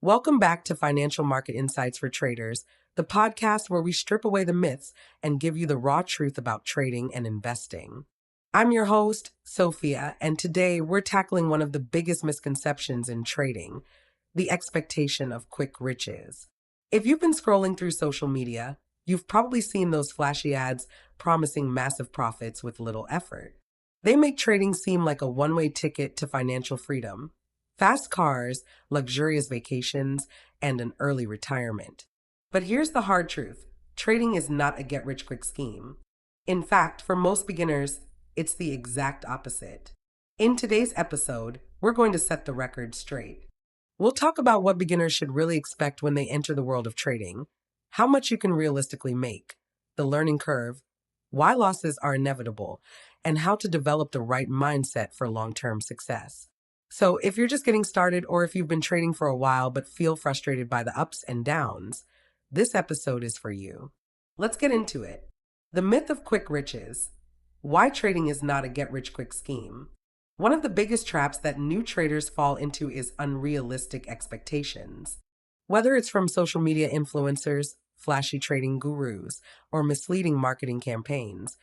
Welcome back to Financial Market Insights for Traders, the podcast where we strip away the myths and give you the raw truth about trading and investing. I'm your host, Sophia, and today we're tackling one of the biggest misconceptions in trading, the expectation of quick riches. If you've been scrolling through social media, you've probably seen those flashy ads promising massive profits with little effort. They make trading seem like a one-way ticket to financial freedom. Fast cars, luxurious vacations, and an early retirement. But here's the hard truth. Trading is not a get-rich-quick scheme. In fact, for most beginners, it's the exact opposite. In today's episode, we're going to set the record straight. We'll talk about what beginners should really expect when they enter the world of trading, how much you can realistically make, the learning curve, why losses are inevitable, and how to develop the right mindset for long-term success. So if you're just getting started or if you've been trading for a while but feel frustrated by the ups and downs, this episode is for you. Let's get into it. The myth of quick riches. Why trading is not a get-rich-quick scheme. One of the biggest traps that new traders fall into is unrealistic expectations. Whether it's from social media influencers, flashy trading gurus, or misleading marketing campaigns,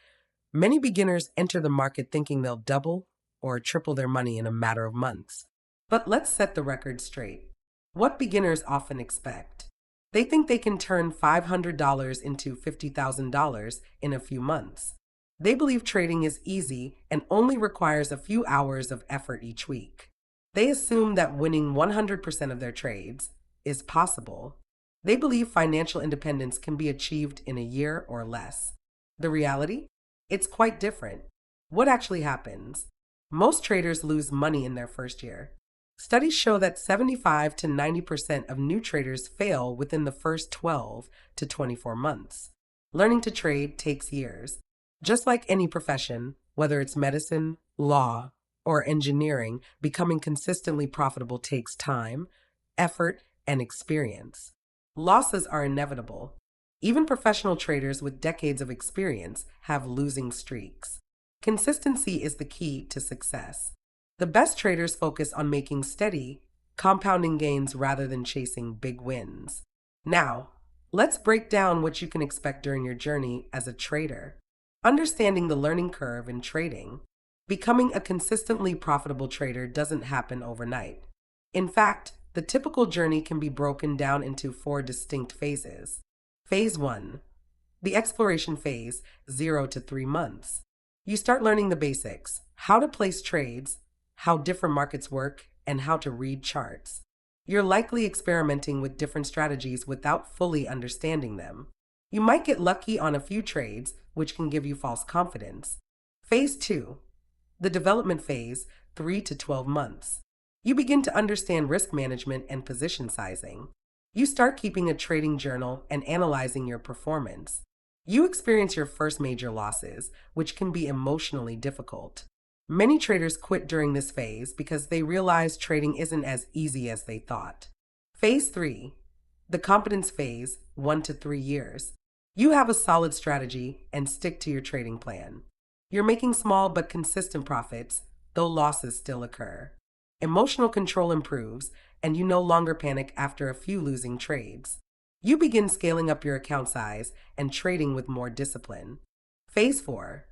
many beginners enter the market thinking they'll double or triple their money in a matter of months. But let's set the record straight. What beginners often expect. They think they can turn $500 into $50,000 in a few months. They believe trading is easy and only requires a few hours of effort each week. They assume that winning 100% of their trades is possible. They believe financial independence can be achieved in a year or less. The reality? It's quite different. What actually happens? Most traders lose money in their first year. Studies show that 75 to 90% of new traders fail within the first 12 to 24 months. Learning to trade takes years. Just like any profession, whether it's medicine, law, or engineering, becoming consistently profitable takes time, effort, and experience. Losses are inevitable. Even professional traders with decades of experience have losing streaks. Consistency is the key to success. The best traders focus on making steady, compounding gains rather than chasing big wins. Now, let's break down what you can expect during your journey as a trader. Understanding the learning curve in trading. Becoming a consistently profitable trader doesn't happen overnight. In fact, the typical journey can be broken down into 4 distinct phases. Phase 1. The exploration phase, 0 to 3 months. You start learning the basics, how to place trades, how different markets work, and how to read charts. You're likely experimenting with different strategies without fully understanding them. You might get lucky on a few trades, which can give you false confidence. Phase 2. The development phase, 3 to 12 months. You begin to understand risk management and position sizing. You start keeping a trading journal and analyzing your performance. You experience your first major losses, which can be emotionally difficult. Many traders quit during this phase because they realize trading isn't as easy as they thought. Phase 3. The competence phase, 1 to 3 years. You have a solid strategy and stick to your trading plan. You're making small but consistent profits, though losses still occur. Emotional control improves, and you no longer panic after a few losing trades. You begin scaling up your account size and trading with more discipline. Phase 4.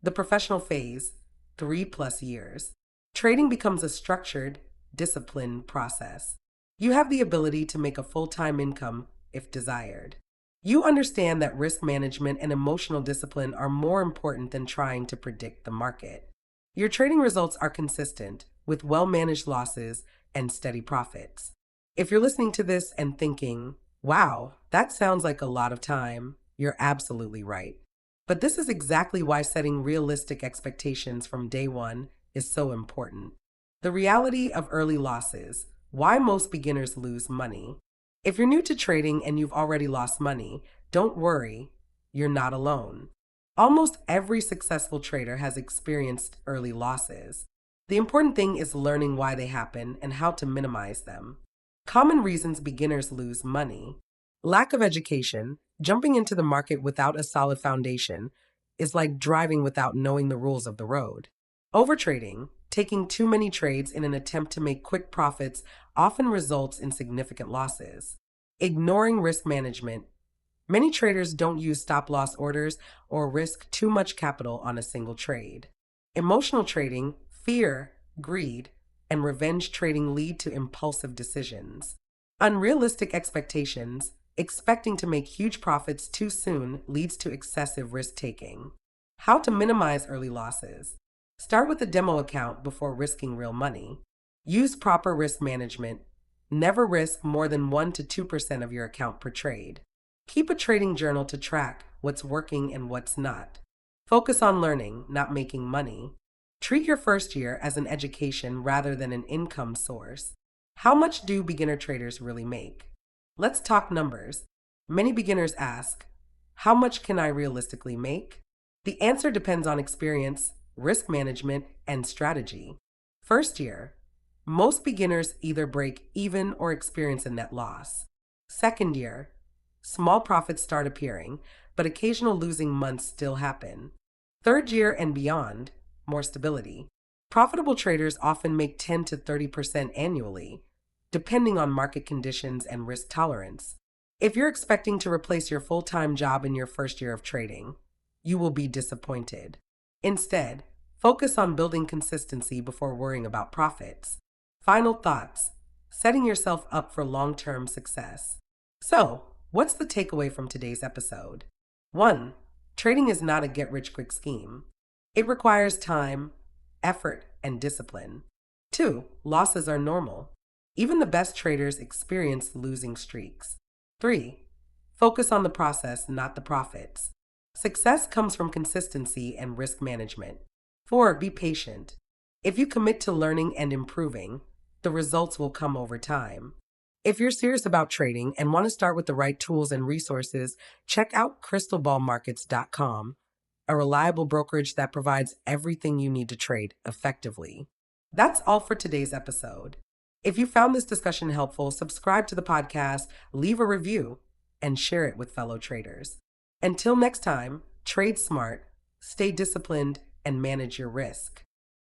The professional phase, 3+ years. Trading becomes a structured, disciplined process. You have the ability to make a full-time income if desired. You understand that risk management and emotional discipline are more important than trying to predict the market. Your trading results are consistent, with well-managed losses and steady profits. If you're listening to this and thinking, wow, that sounds like a lot of time, you're absolutely right. But this is exactly why setting realistic expectations from day one is so important. The reality of early losses. Why most beginners lose money. If you're new to trading and you've already lost money, don't worry, you're not alone. Almost every successful trader has experienced early losses. The important thing is learning why they happen and how to minimize them. Common reasons beginners lose money. Lack of education. Jumping into the market without a solid foundation is like driving without knowing the rules of the road. Overtrading. Taking too many trades in an attempt to make quick profits often results in significant losses. Ignoring risk management. Many traders don't use stop loss orders or risk too much capital on a single trade. Emotional trading, fear, greed, and revenge trading lead to impulsive decisions. Unrealistic expectations, expecting to make huge profits too soon leads to excessive risk taking. How to minimize early losses. Start with a demo account before risking real money. Use proper risk management. Never risk more than 1 to 2% of your account per trade. Keep a trading journal to track what's working and what's not. Focus on learning, not making money. Treat your first year as an education rather than an income source. How much do beginner traders really make? Let's talk numbers. Many beginners ask, how much can I realistically make? The answer depends on experience, risk management, and strategy. First year, most beginners either break even or experience a net loss. Second year, small profits start appearing, but occasional losing months still happen. Third year and beyond, more stability. Profitable traders often make 10 to 30% annually, depending on market conditions and risk tolerance. If you're expecting to replace your full-time job in your first year of trading, you will be disappointed. Instead, focus on building consistency before worrying about profits. Final thoughts: setting yourself up for long-term success. So, what's the takeaway from today's episode? 1. Trading is not a get-rich-quick scheme. It requires time, effort, and discipline. 2. Losses are normal. Even the best traders experience losing streaks. 3. Focus on the process, not the profits. Success comes from consistency and risk management. 4. Be patient. If you commit to learning and improving, the results will come over time. If you're serious about trading and want to start with the right tools and resources, check out crystalballmarkets.com, a reliable brokerage that provides everything you need to trade effectively. That's all for today's episode. If you found this discussion helpful, subscribe to the podcast, leave a review, and share it with fellow traders. Until next time, trade smart, stay disciplined, and manage your risk.